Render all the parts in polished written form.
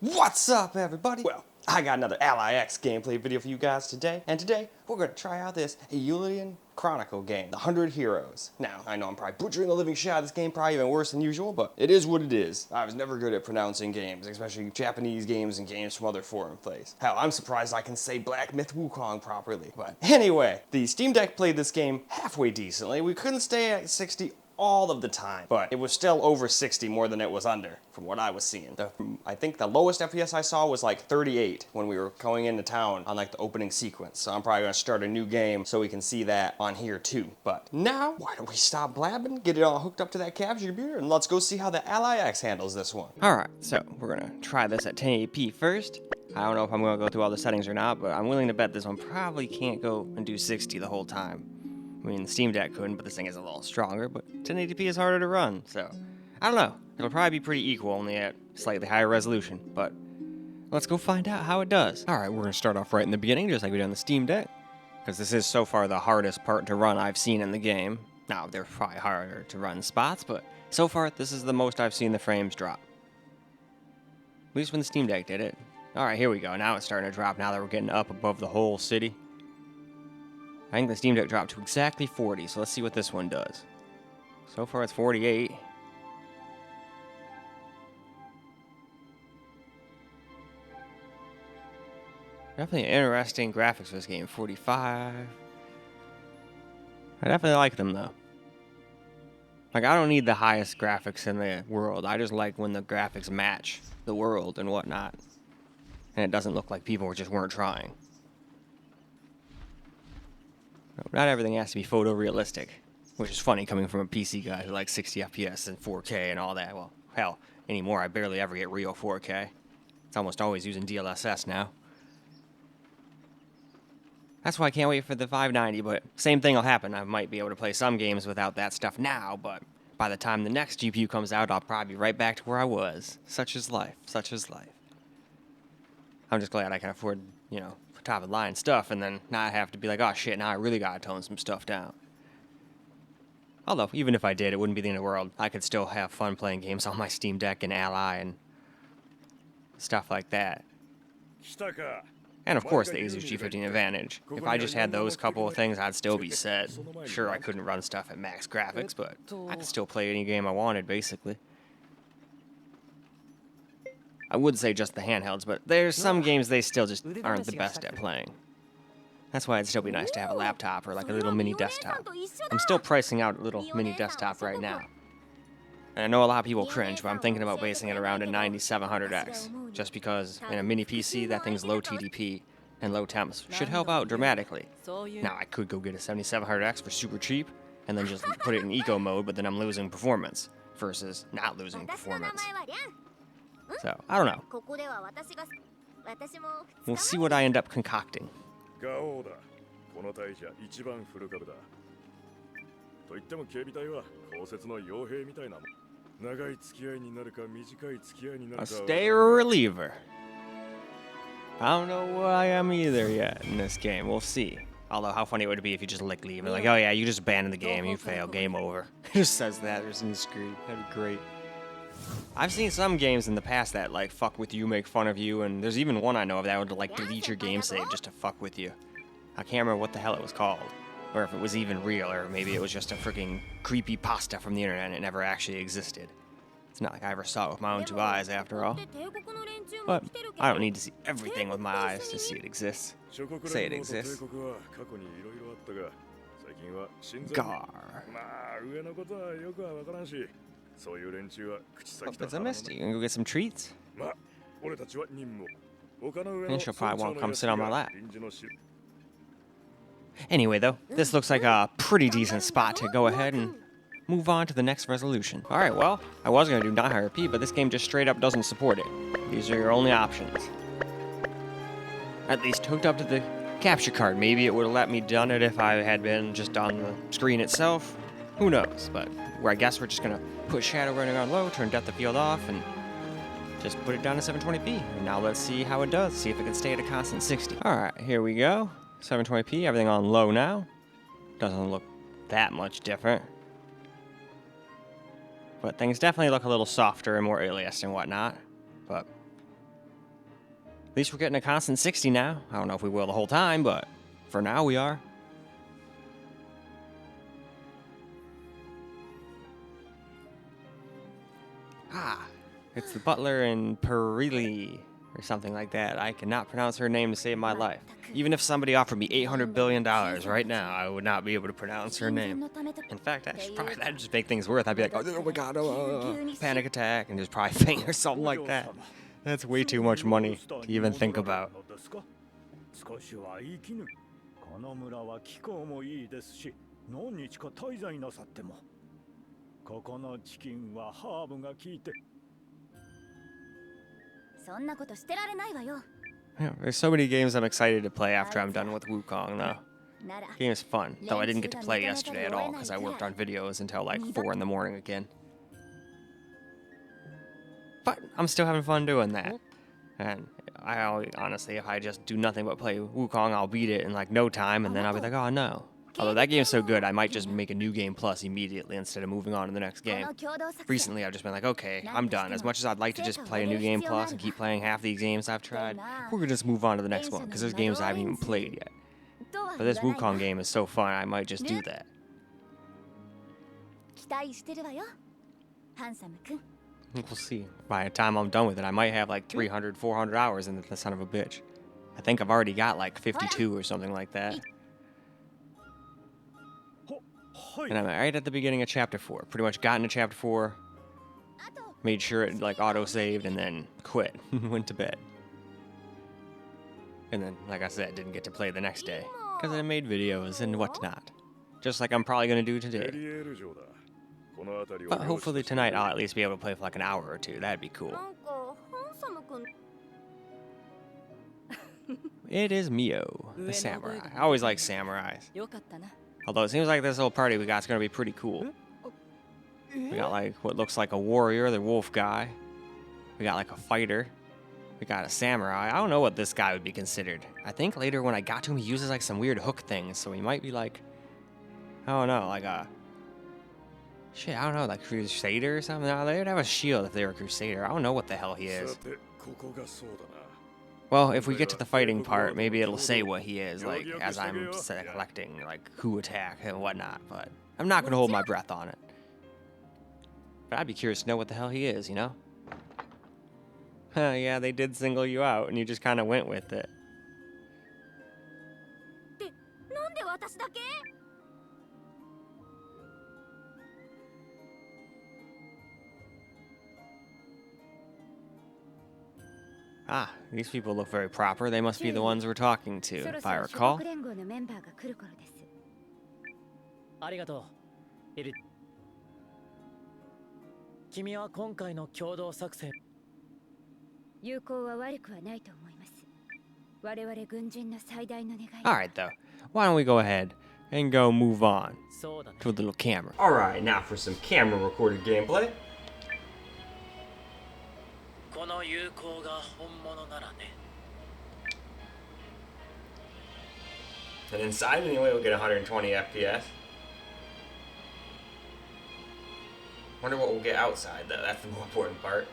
What's up, everybody? Well, I got another Ally X gameplay video for you guys today, and today we're going to try out this Eiyuden Chronicle game, the 100 Heroes. Now, I know I'm probably butchering the living shit out of this game, probably even worse than usual, but it is what it is. I was never good at pronouncing games, especially Japanese games and games from other foreign places. Hell, I'm surprised I can say Black Myth Wukong properly. But anyway, the Steam Deck played this game halfway decently. We couldn't stay at 60 all of the time, but it was still over 60 more than it was under from what I was seeing. I think the lowest FPS I saw was like 38 when we were going into town on like the opening sequence. So I'm probably gonna start a new game so we can see that on here too. But now, why don't we stop blabbing, get it all hooked up to that capture computer, and let's go see how the Ally X handles this one. All right, so we're gonna try this at 1080p first. I don't know if I'm gonna go through all the settings or not, but I'm willing to bet this one probably can't go and do 60 the whole time. I mean, the Steam Deck couldn't, but this thing is a little stronger, but 1080p is harder to run, so I don't know. It'll probably be pretty equal, only at slightly higher resolution, but let's go find out how it does. All right, we're going to start off right in the beginning, just like we did on the Steam Deck, because this is so far the hardest part to run I've seen in the game. Now, they're probably harder to run spots, but so far, this is the most I've seen the frames drop. At least when the Steam Deck did it. All right, here we go. Now it's starting to drop now that we're getting up above the whole city. I think the Steam Deck dropped to exactly 40, so let's see what this one does. So far it's 48. Definitely interesting graphics for this game. 45. I definitely like them though. Like, I don't need the highest graphics in the world. I just like when the graphics match the world and whatnot. And it doesn't look like people just weren't trying. Not everything has to be photorealistic, which is funny coming from a PC guy who likes 60 FPS and 4K and all that. Well, hell, anymore I barely ever get real 4K. It's almost always using DLSS now. That's why I can't wait for the 590, but same thing will happen. I might be able to play some games without that stuff now, but by the time the next GPU comes out, I'll probably be right back to where I was. Such is life. Such is life. I'm just glad I can afford, you know, top of the line stuff and then not have to be like, oh shit, now I really gotta tone some stuff down. Although, even if I did, it wouldn't be the end of the world. I could still have fun playing games on my Steam Deck and Ally and stuff like that. And of course the Asus G15 Advantage. If I just had those couple of things, I'd still be set. Sure, I couldn't run stuff at max graphics, but I could still play any game I wanted, basically. I would say just the handhelds, but there's some games they still just aren't the best at playing. That's why it'd still be nice to have a laptop or like a little mini desktop. I'm still pricing out a little mini desktop right now. And I know a lot of people cringe, but I'm thinking about basing it around a 9700X, just because in a mini PC, that thing's low TDP and low temps should help out dramatically. Now, I could go get a 7700X for super cheap, and then just put it in eco mode, but then I'm losing performance, versus not losing performance. So, I don't know. We'll see what I end up concocting. A stay or a reliever. I don't know who I am either yet in this game. We'll see. Although, how funny it would be if you just like leave. Like, oh yeah, you just abandoned the game, you failed, game over. It just says that, there's any screen. That'd be great. I've seen some games in the past that like fuck with you, make fun of you, and there's even one I know of that would like delete your game save just to fuck with you. I can't remember what the hell it was called, or if it was even real, or maybe it was just a freaking creepy pasta from the internet and it never actually existed. It's not like I ever saw it with my own two eyes after all. But I don't need to see everything with my eyes to see it exists. Say it exists. Gar. Oh, it's a Misty. You gonna go get some treats? And she'll probably won't come sit on my lap. Anyway, though, this looks like a pretty decent spot to go ahead and move on to the next resolution. Alright, well, I was gonna do 900p, but this game just straight up doesn't support it. These are your only options. At least hooked up to the capture card. Maybe it would have let me done it if I had been just on the screen itself. Who knows, but I guess we're just gonna put shadow running on low, turn depth of field off, and just put it down to 720p. And now let's see how it does, see if it can stay at a constant 60. Alright, here we go. 720p, everything on low now. Doesn't look that much different. But things definitely look a little softer and more aliased and whatnot. But least we're getting a constant 60 now. I don't know if we will the whole time, but for now we are. Ah, it's the butler in Perilli, or something like that. I cannot pronounce her name to save my life. Even if somebody offered me $800 billion right now, I would not be able to pronounce her name. In fact, that'd just make things worse. I'd be like, oh my god, panic attack, and just probably faint or something like that. That's way too much money to even think about. Yeah, there's so many games I'm excited to play after I'm done with Wukong, though. Game is fun, though I didn't get to play yesterday at all because I worked on videos until like 4 in the morning again. But I'm still having fun doing that. And honestly, if I just do nothing but play Wukong, I'll beat it in like no time, and then I'll be like, oh no. Although that game's so good, I might just make a new game plus immediately instead of moving on to the next game. Recently, I've just been like, okay, I'm done. As much as I'd like to just play a new game plus and keep playing half these games I've tried, we're gonna just move on to the next one, because there's games I haven't even played yet. But this Wukong game is so fun, I might just do that. We'll see. By the time I'm done with it, I might have like 300, 400 hours in the son of a bitch. I think I've already got like 52 or something like that. And I'm right at the beginning of chapter 4. Pretty much got into chapter 4, made sure it like auto-saved, and then quit. Went to bed. And then, like I said, didn't get to play the next day, because I made videos and whatnot. Just like I'm probably going to do today. But hopefully tonight I'll at least be able to play for like an hour or two. That'd be cool. It is Mio, the samurai. I always like samurais. Although it seems like this little party we got is going to be pretty cool. We got like what looks like a warrior, the wolf guy. We got like a fighter. We got a samurai. I don't know what this guy would be considered. I think later when I got to him, he uses like some weird hook things, so he might be like, I don't know, like a... Shit, I don't know, like Crusader or something? No, they'd have a shield if they were a Crusader. I don't know what the hell he is. Well, if we get to the fighting part, maybe it'll say what he is, like, as I'm selecting, like, who attack and whatnot, but I'm not going to hold my breath on it. But I'd be curious to know what the hell he is, you know? Huh, yeah, they did single you out, and you just kind of went with it. Ah, these people look very proper. They must be the ones we're talking to, if I recall. Alright though, why don't we go ahead and go move on to a little camera. Alright, now for some camera recorded gameplay. And inside anyway we'll get 120 FPS. Wonder what we'll get outside though, that's the more important part.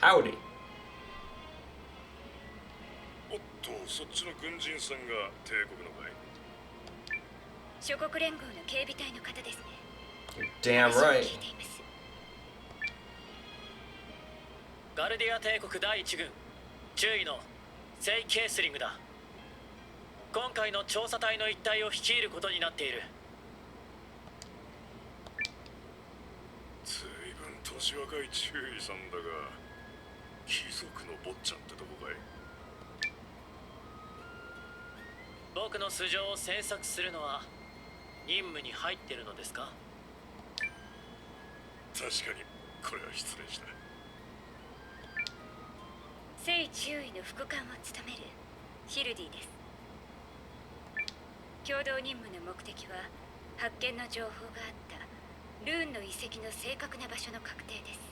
Howdy. You're damn right. ガルディア帝国第一軍中尉のセイ・ケースリングだ。今回の調査隊の一帯を率いることになっている。随分年若い中尉さんだが、貴族の坊ちゃんってとこかい。僕の素性を詮索するのは任務に入ってるのですか？確かにこれは失礼した。 聖中尉の副官を務めるヒルディです。共同任務の目的は発見の情報があったルーンの遺跡の正確な場所の確定です。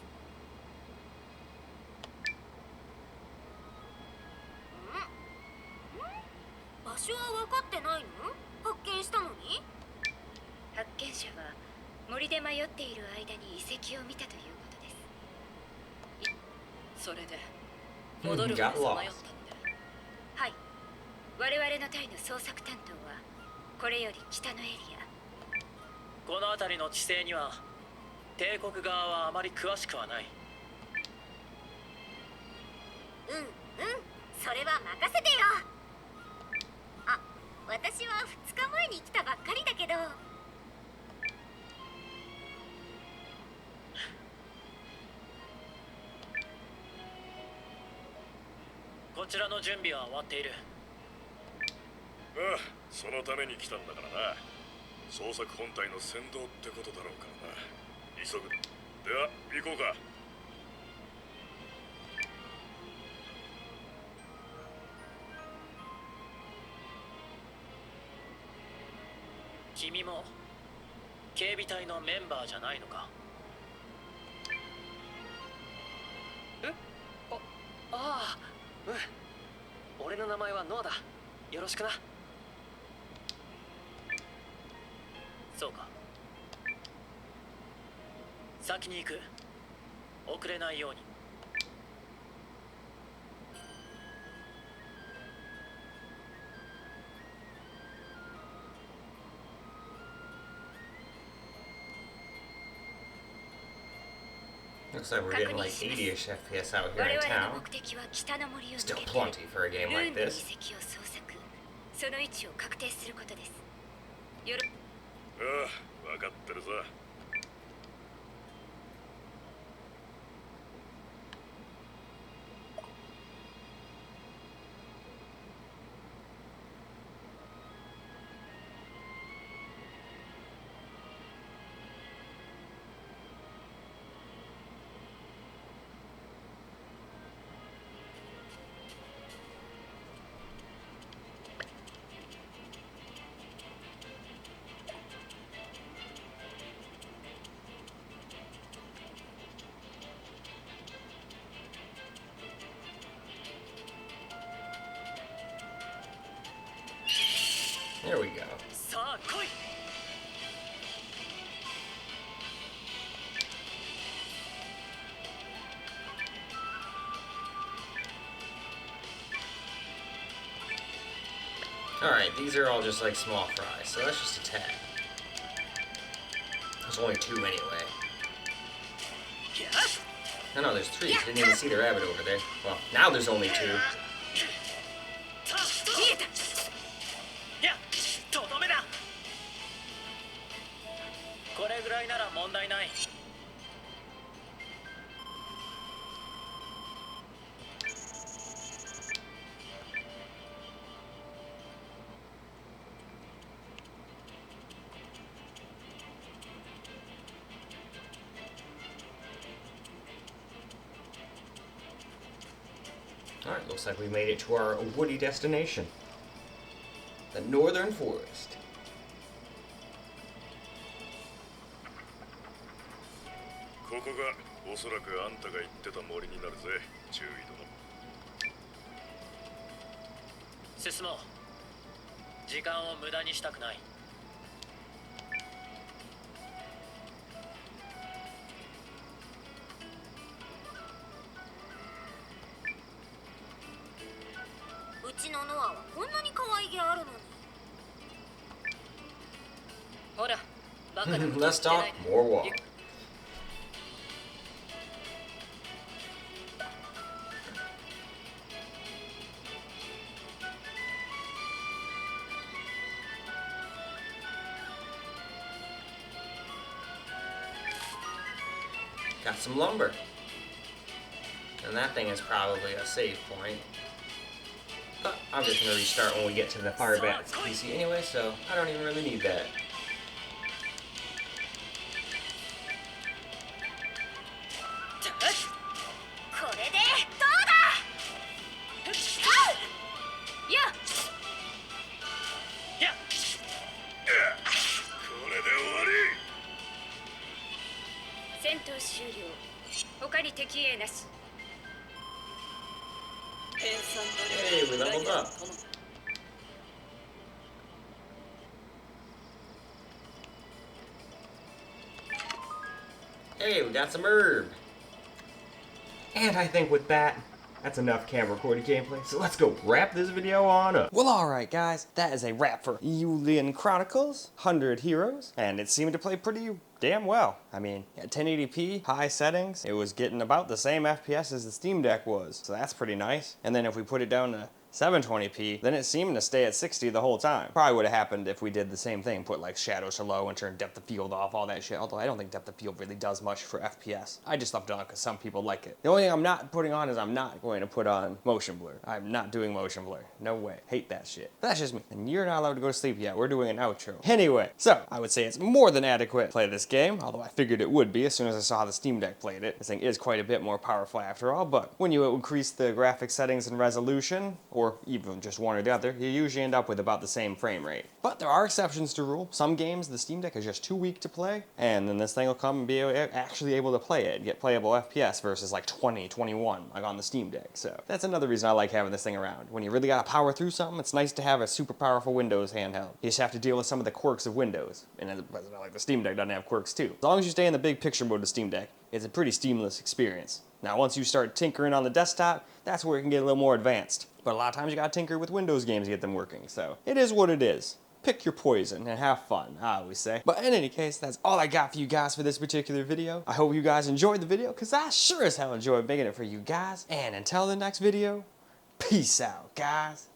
場所は分かってないの？発見したのに？発見者は森で迷っている間に遺跡を見たということです。それで戻るまでさまよったので。はい。我々の隊の捜索担当はこれより北のエリア。この辺りの地勢には帝国側はあまり詳しくはない。うんうん、それは任せてよ。あ、私は2日前に来たばっかりだけど。こちらの準備は終わっている。ああ、そのために来たんだからな。捜索本体の先導ってことだろうからな。急ぐ。では行こうか。君も警備隊のメンバーじゃないのか？ああ、うん。俺の名前はノアだ。よろしくな。そうか。先に行く。遅れないように。Looks like we're getting like 80-ish FPS out here in 我々の town. 目的は北の森を抜 Still けて plenty for a ル game ー like ンの遺 this. 跡を捜索。その位置を確定することです。よろああ、分かってるさ。There we go. さあ来い。Alright, these are all just like small fries, so let's just attack. There's only 2 anyway. No, no, there's 3. Didn't even see the rabbit over there. Well, now there's only 2. いや、とどめだ。これぐらいなら問題ない。Alright, looks like we made it to our woody destination. The Northern Forest. ここがおそらくあんたが言ってた森になるぜ、注意殿。進もう。時間を無駄にしたくない。うちのノアはこんなに可愛げあるのに。ほら、バカなこと言って Let's talk ないで。 more walk. Got some lumber. And that thing is probably a save point. But I'm just going to restart when we get to the Fire Bat's PC anyway, so I don't even really need that. これでどうだ。やいや、これで終わり。戦闘終了。他に敵影なし。Hey, we leveled up. Hey, we got some herb. And I think with that, that's enough camera recorded gameplay, so let's go wrap this video on up. Well, alright guys, that is a wrap for Eiyuden Chronicles 100 Heroes, and it seemed to play pretty damn well. I mean, at 1080p, high settings, it was getting about the same FPS as the Steam Deck was, so that's pretty nice. And then if we put it down to 720p, then it seemed to stay at 60 the whole time. Probably would have happened if we did the same thing, put like shadows to low and turn depth of field off, all that shit. Although I don't think depth of field really does much for FPS. I just left it on because some people like it. The only thing I'm not putting on is I'm not going to put on motion blur. I'm not doing motion blur. No way. Hate that shit. But that's just me. And you're not allowed to go to sleep yet. We're doing an outro. Anyway, so I would say it's more than adequate to play this game, although I figured it would be as soon as I saw the Steam Deck played it. This thing is quite a bit more powerful after all, but when you increase the graphic settings and resolution, or even just one or the other, you usually end up with about the same frame rate. But there are exceptions to rule. Some games the Steam Deck is just too weak to play, and then this thing will come and be actually able to play it, get playable FPS versus like 20, 21, like on the Steam Deck. So that's another reason I like having this thing around. When you really gotta power through something, it's nice to have a super powerful Windows handheld. You just have to deal with some of the quirks of Windows, and it's not like the Steam Deck doesn't have quirks too. As long as you stay in the big picture mode of the Steam Deck, it's a pretty seamless experience. Now once you start tinkering on the desktop, that's where it can get a little more advanced. But a lot of times you gotta tinker with Windows games to get them working, so it is what it is. Pick your poison and have fun, I always say. But in any case, that's all I got for you guys for this particular video. I hope you guys enjoyed the video, because I sure as hell enjoyed making it for you guys. And until the next video, peace out, guys.